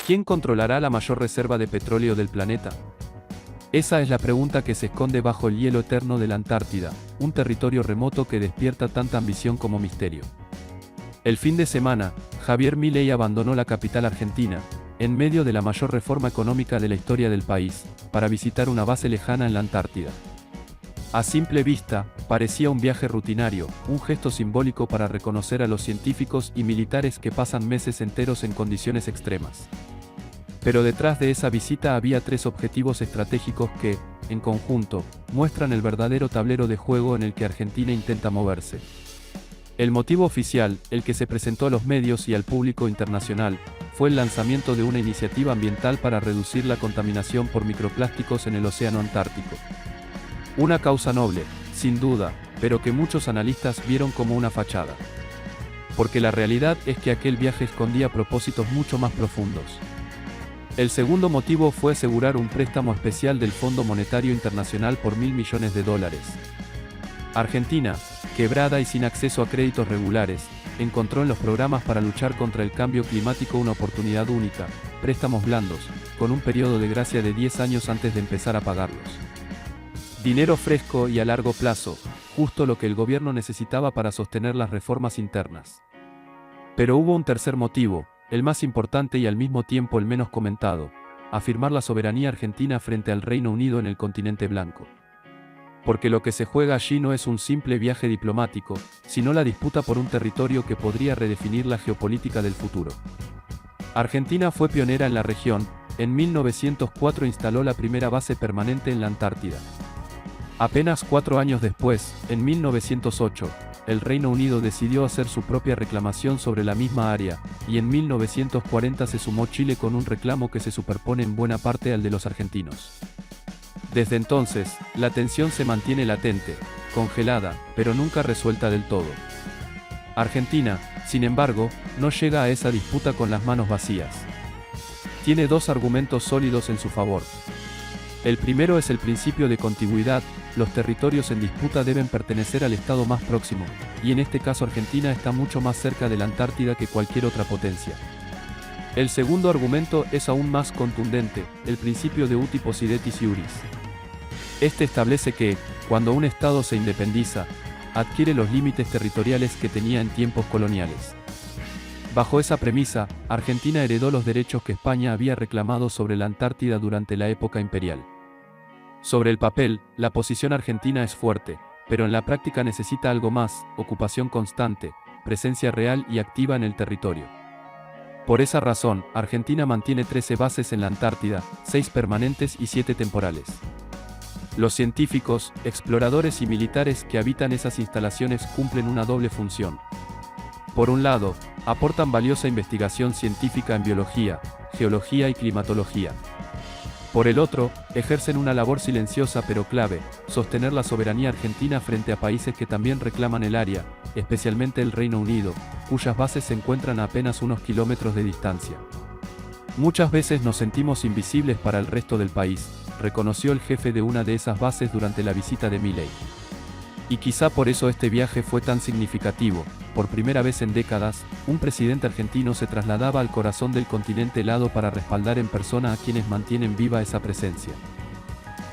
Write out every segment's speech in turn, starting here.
¿Quién controlará la mayor reserva de petróleo del planeta? Esa es la pregunta que se esconde bajo el hielo eterno de la Antártida, un territorio remoto que despierta tanta ambición como misterio. El fin de semana, Javier Milei abandonó la capital argentina, en medio de la mayor reforma económica de la historia del país, para visitar una base lejana en la Antártida. A simple vista, parecía un viaje rutinario, un gesto simbólico para reconocer a los científicos y militares que pasan meses enteros en condiciones extremas. Pero detrás de esa visita había tres objetivos estratégicos que, en conjunto, muestran el verdadero tablero de juego en el que Argentina intenta moverse. El motivo oficial, el que se presentó a los medios y al público internacional, fue el lanzamiento de una iniciativa ambiental para reducir la contaminación por microplásticos en el océano Antártico. Una causa noble, sin duda, pero que muchos analistas vieron como una fachada. Porque la realidad es que aquel viaje escondía propósitos mucho más profundos. El segundo motivo fue asegurar un préstamo especial del Fondo Monetario Internacional por $1.000 millones. Argentina, quebrada y sin acceso a créditos regulares, encontró en los programas para luchar contra el cambio climático una oportunidad única, préstamos blandos, con un periodo de gracia de 10 años antes de empezar a pagarlos. Dinero fresco y a largo plazo, justo lo que el gobierno necesitaba para sostener las reformas internas. Pero hubo un tercer motivo, el más importante y al mismo tiempo el menos comentado: afirmar la soberanía argentina frente al Reino Unido en el continente blanco. Porque lo que se juega allí no es un simple viaje diplomático, sino la disputa por un territorio que podría redefinir la geopolítica del futuro. Argentina fue pionera en la región, en 1904 instaló la primera base permanente en la Antártida. Apenas 4 años después, en 1908, el Reino Unido decidió hacer su propia reclamación sobre la misma área, y en 1940 se sumó Chile con un reclamo que se superpone en buena parte al de los argentinos. Desde entonces, la tensión se mantiene latente, congelada, pero nunca resuelta del todo. Argentina, sin embargo, no llega a esa disputa con las manos vacías. Tiene dos argumentos sólidos en su favor. El primero es el principio de contigüidad: los territorios en disputa deben pertenecer al estado más próximo, y en este caso Argentina está mucho más cerca de la Antártida que cualquier otra potencia. El segundo argumento es aún más contundente: el principio de uti possidetis iuris. Este establece que, cuando un estado se independiza, adquiere los límites territoriales que tenía en tiempos coloniales. Bajo esa premisa, Argentina heredó los derechos que España había reclamado sobre la Antártida durante la época imperial. Sobre el papel, la posición argentina es fuerte, pero en la práctica necesita algo más: ocupación constante, presencia real y activa en el territorio. Por esa razón, Argentina mantiene 13 bases en la Antártida, 6 permanentes y 7 temporales. Los científicos, exploradores y militares que habitan esas instalaciones cumplen una doble función. Por un lado, aportan valiosa investigación científica en biología, geología y climatología. Por el otro, ejercen una labor silenciosa pero clave: sostener la soberanía argentina frente a países que también reclaman el área, especialmente el Reino Unido, cuyas bases se encuentran a apenas unos kilómetros de distancia. Muchas veces nos sentimos invisibles para el resto del país, reconoció el jefe de una de esas bases durante la visita de Milei. Y quizá por eso este viaje fue tan significativo: por primera vez en décadas, un presidente argentino se trasladaba al corazón del continente helado para respaldar en persona a quienes mantienen viva esa presencia.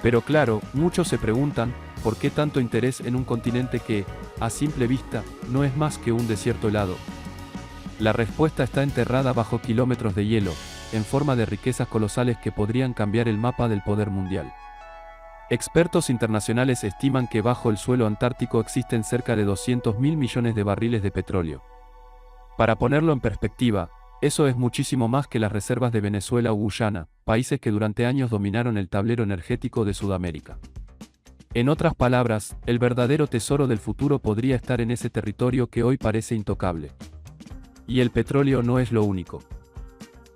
Pero claro, muchos se preguntan, ¿por qué tanto interés en un continente que, a simple vista, no es más que un desierto helado? La respuesta está enterrada bajo kilómetros de hielo, en forma de riquezas colosales que podrían cambiar el mapa del poder mundial. Expertos internacionales estiman que bajo el suelo antártico existen cerca de 200.000 millones de barriles de petróleo. Para ponerlo en perspectiva, eso es muchísimo más que las reservas de Venezuela o Guyana, países que durante años dominaron el tablero energético de Sudamérica. En otras palabras, el verdadero tesoro del futuro podría estar en ese territorio que hoy parece intocable. Y el petróleo no es lo único.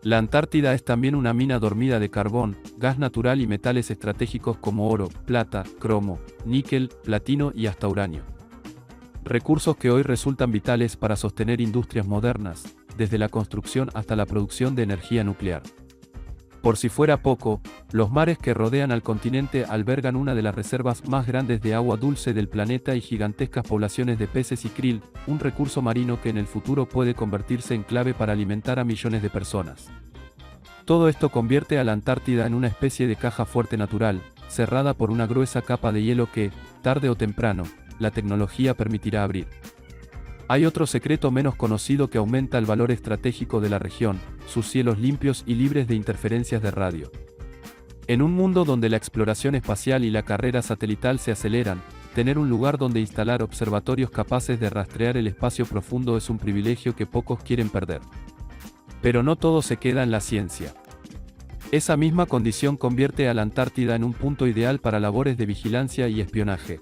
La Antártida es también una mina dormida de carbón, gas natural y metales estratégicos como oro, plata, cromo, níquel, platino y hasta uranio. Recursos que hoy resultan vitales para sostener industrias modernas, desde la construcción hasta la producción de energía nuclear. Por si fuera poco, los mares que rodean al continente albergan una de las reservas más grandes de agua dulce del planeta y gigantescas poblaciones de peces y krill, un recurso marino que en el futuro puede convertirse en clave para alimentar a millones de personas. Todo esto convierte a la Antártida en una especie de caja fuerte natural, cerrada por una gruesa capa de hielo que, tarde o temprano, la tecnología permitirá abrir. Hay otro secreto menos conocido que aumenta el valor estratégico de la región: sus cielos limpios y libres de interferencias de radio. En un mundo donde la exploración espacial y la carrera satelital se aceleran, tener un lugar donde instalar observatorios capaces de rastrear el espacio profundo es un privilegio que pocos quieren perder. Pero no todo se queda en la ciencia. Esa misma condición convierte a la Antártida en un punto ideal para labores de vigilancia y espionaje.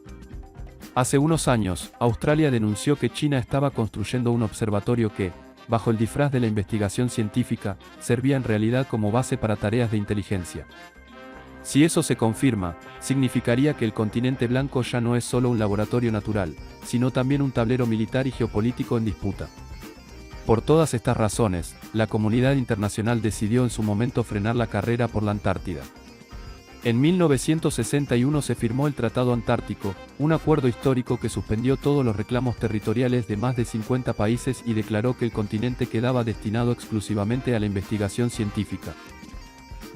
Hace unos años, Australia denunció que China estaba construyendo un observatorio que, bajo el disfraz de la investigación científica, servía en realidad como base para tareas de inteligencia. Si eso se confirma, significaría que el continente blanco ya no es solo un laboratorio natural, sino también un tablero militar y geopolítico en disputa. Por todas estas razones, la comunidad internacional decidió en su momento frenar la carrera por la Antártida. En 1961 se firmó el Tratado Antártico, un acuerdo histórico que suspendió todos los reclamos territoriales de más de 50 países y declaró que el continente quedaba destinado exclusivamente a la investigación científica.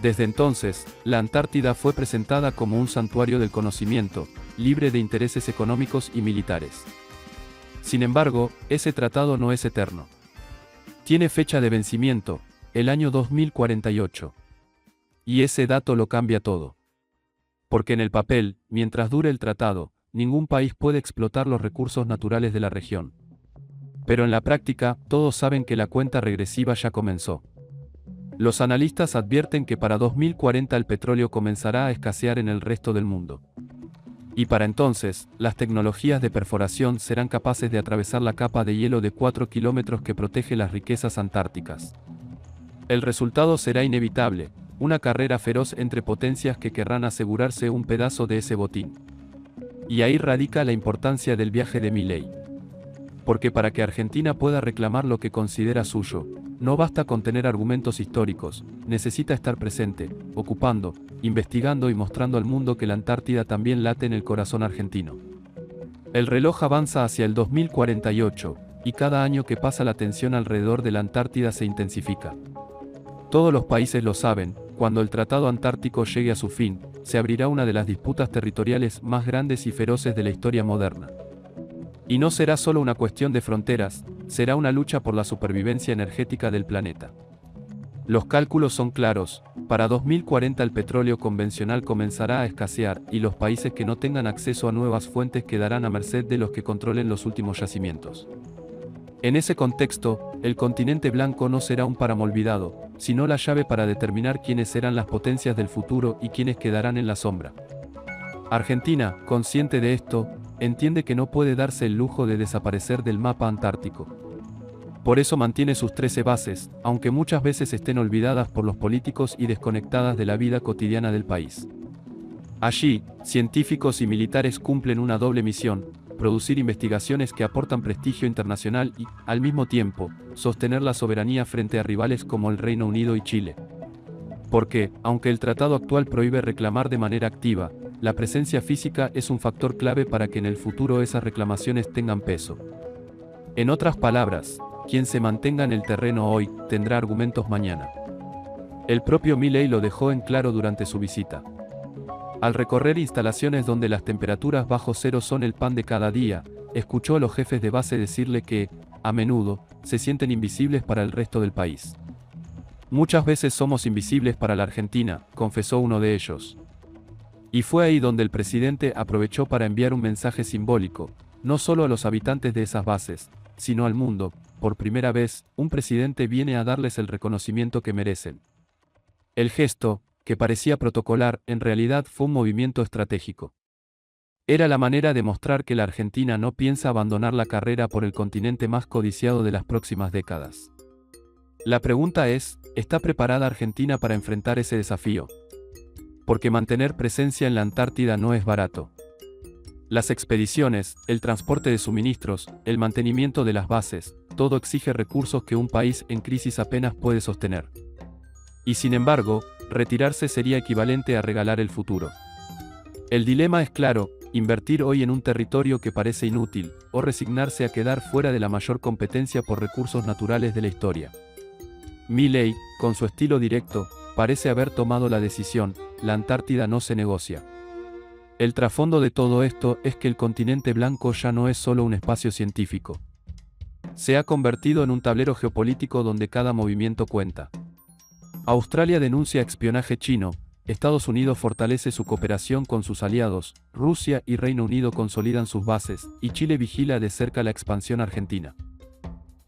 Desde entonces, la Antártida fue presentada como un santuario del conocimiento, libre de intereses económicos y militares. Sin embargo, ese tratado no es eterno. Tiene fecha de vencimiento, el año 2048. Y ese dato lo cambia todo. Porque en el papel, mientras dure el tratado, ningún país puede explotar los recursos naturales de la región. Pero en la práctica, todos saben que la cuenta regresiva ya comenzó. Los analistas advierten que para 2040 el petróleo comenzará a escasear en el resto del mundo. Y para entonces, las tecnologías de perforación serán capaces de atravesar la capa de hielo de 4 kilómetros que protege las riquezas antárticas. El resultado será inevitable: una carrera feroz entre potencias que querrán asegurarse un pedazo de ese botín. Y ahí radica la importancia del viaje de Milei. Porque para que Argentina pueda reclamar lo que considera suyo, no basta con tener argumentos históricos, necesita estar presente, ocupando, investigando y mostrando al mundo que la Antártida también late en el corazón argentino. El reloj avanza hacia el 2048, y cada año que pasa la tensión alrededor de la Antártida se intensifica. Todos los países lo saben: cuando el Tratado Antártico llegue a su fin, se abrirá una de las disputas territoriales más grandes y feroces de la historia moderna. Y no será solo una cuestión de fronteras, será una lucha por la supervivencia energética del planeta. Los cálculos son claros: para 2040 el petróleo convencional comenzará a escasear, y los países que no tengan acceso a nuevas fuentes quedarán a merced de los que controlen los últimos yacimientos. En ese contexto, el continente blanco no será un páramo olvidado, sino la llave para determinar quiénes serán las potencias del futuro y quiénes quedarán en la sombra. Argentina, consciente de esto, entiende que no puede darse el lujo de desaparecer del mapa antártico. Por eso mantiene sus 13 bases, aunque muchas veces estén olvidadas por los políticos y desconectadas de la vida cotidiana del país. Allí, científicos y militares cumplen una doble misión: producir investigaciones que aportan prestigio internacional y, al mismo tiempo, sostener la soberanía frente a rivales como el Reino Unido y Chile. Porque, aunque el tratado actual prohíbe reclamar de manera activa, la presencia física es un factor clave para que en el futuro esas reclamaciones tengan peso. En otras palabras, quien se mantenga en el terreno hoy, tendrá argumentos mañana. El propio Milei lo dejó en claro durante su visita. Al recorrer instalaciones donde las temperaturas bajo cero son el pan de cada día, escuchó a los jefes de base decirle que, a menudo, se sienten invisibles para el resto del país. Muchas veces somos invisibles para la Argentina, confesó uno de ellos. Y fue ahí donde el presidente aprovechó para enviar un mensaje simbólico, no solo a los habitantes de esas bases, sino al mundo. Por primera vez, un presidente viene a darles el reconocimiento que merecen. El gesto, que parecía protocolar, en realidad fue un movimiento estratégico. Era la manera de mostrar que la Argentina no piensa abandonar la carrera por el continente más codiciado de las próximas décadas. La pregunta es: ¿está preparada Argentina para enfrentar ese desafío? Porque mantener presencia en la Antártida no es barato. Las expediciones, el transporte de suministros, el mantenimiento de las bases, todo exige recursos que un país en crisis apenas puede sostener. Y sin embargo, retirarse sería equivalente a regalar el futuro. El dilema es claro: invertir hoy en un territorio que parece inútil, o resignarse a quedar fuera de la mayor competencia por recursos naturales de la historia. Milei, con su estilo directo, parece haber tomado la decisión: la Antártida no se negocia. El trasfondo de todo esto es que el continente blanco ya no es solo un espacio científico. Se ha convertido en un tablero geopolítico donde cada movimiento cuenta. Australia denuncia espionaje chino, Estados Unidos fortalece su cooperación con sus aliados, Rusia y Reino Unido consolidan sus bases, y Chile vigila de cerca la expansión argentina.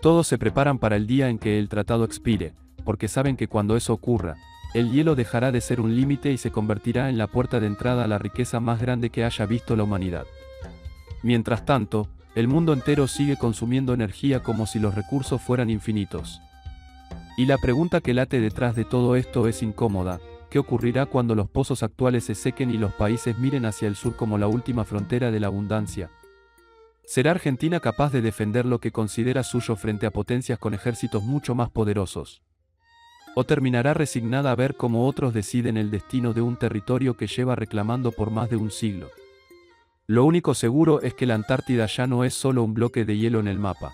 Todos se preparan para el día en que el tratado expire, porque saben que cuando eso ocurra, el hielo dejará de ser un límite y se convertirá en la puerta de entrada a la riqueza más grande que haya visto la humanidad. Mientras tanto, el mundo entero sigue consumiendo energía como si los recursos fueran infinitos. Y la pregunta que late detrás de todo esto es incómoda: ¿qué ocurrirá cuando los pozos actuales se sequen y los países miren hacia el sur como la última frontera de la abundancia? ¿Será Argentina capaz de defender lo que considera suyo frente a potencias con ejércitos mucho más poderosos? ¿O terminará resignada a ver cómo otros deciden el destino de un territorio que lleva reclamando por más de un siglo? Lo único seguro es que la Antártida ya no es solo un bloque de hielo en el mapa.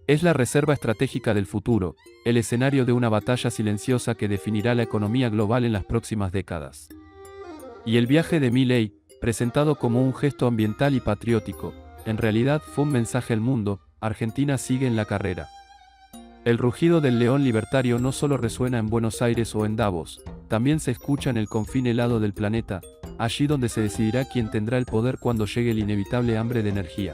Es la reserva estratégica del futuro, el escenario de una batalla silenciosa que definirá la economía global en las próximas décadas. Y el viaje de Milei, presentado como un gesto ambiental y patriótico, en realidad fue un mensaje al mundo: Argentina sigue en la carrera. El rugido del león libertario no solo resuena en Buenos Aires o en Davos, también se escucha en el confín helado del planeta, allí donde se decidirá quién tendrá el poder cuando llegue el inevitable hambre de energía.